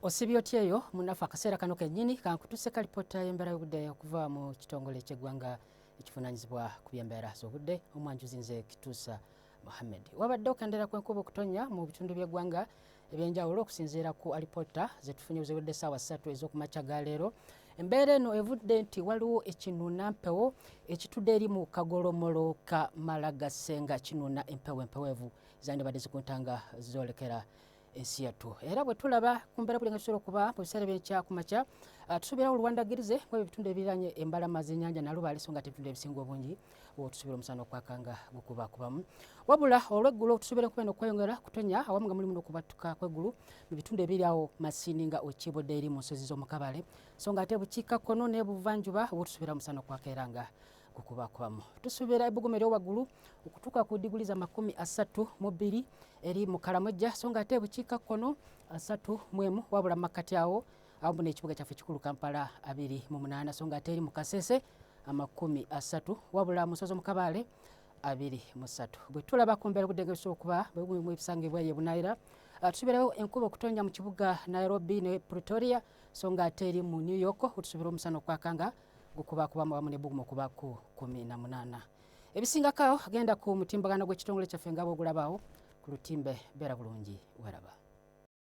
Osibyo tyeyo munafa akaseera kano kennyini kankutuseka lipota y'embeera y'obudde okuva mu kitongole ky'eggwanga ekivunaanyizibwa ku by'embeera z'obudde omwanjuzi nze Kituusa Mohammed. Wabadde okendera kw'enkuba okutonnya mu bitundu by'eggwanga ebyenjawulo okusinziira ku alipota ze tufunye ziwedde essaawa 3 ez'okumakya ga leero. Embeera eno evudde nti waliwo ekinuunampewo ekitudde eri mu kagolomolo ka Malagassenga kinuuna empewo empeweevu zandibadde zikuntanga zoolekera ensi yattu. Era bwe tulaba ku mbeera buli nga tusobola okuba mu biseera by'ekya kumakya tusuubirawo oluwandagirize mu bitundu ebiriraanye embalama z'ennyanja na Lubaale so nga ate ebitundu ebisinga obungi tusuubira omusana okwakanga gukubakubamu. Wabula olw'eggulo tusuubira enkuba eno okweyongera kutonya awamu nga mulimu n'okubatuka kw'eggulu mu bitundu ebiri awo Masini nga Okiibodde eri mu nsozi z'omu Kabale so nga ate bukiikakkono n'ebuvanjuba tusuubira omusana okwaka era nga gukubakubamu. Tusuubira ebbugumu waggulu okutuuka ku diguli za 32 eri mu Kalamojja so nga ate bukiikakkono 31 wabula makkati awo awamu n'ekibuga kyaffe ekikulu Kampala 28 so nga ate eri mu Kasese 30 wabula mu nsozi z'omu Kabale 23. Bwe tulaba ku mbeera obudde nga bisobola okuba mu ebisangibwa ye Bunaayira tusuubirayo enkuba okutonnya mu kibuga Nairobi ne Pretoria so nga ate eri mu New York tusuubira omusana okwakanga gukubakubamu awamu n'ebbugumu okuba ku 18. Ebisingako agenda ku mutimbagano gw'ekitongole kyaffe nga bw'ogulabaawo ku lutimbe beera bulungi weraba.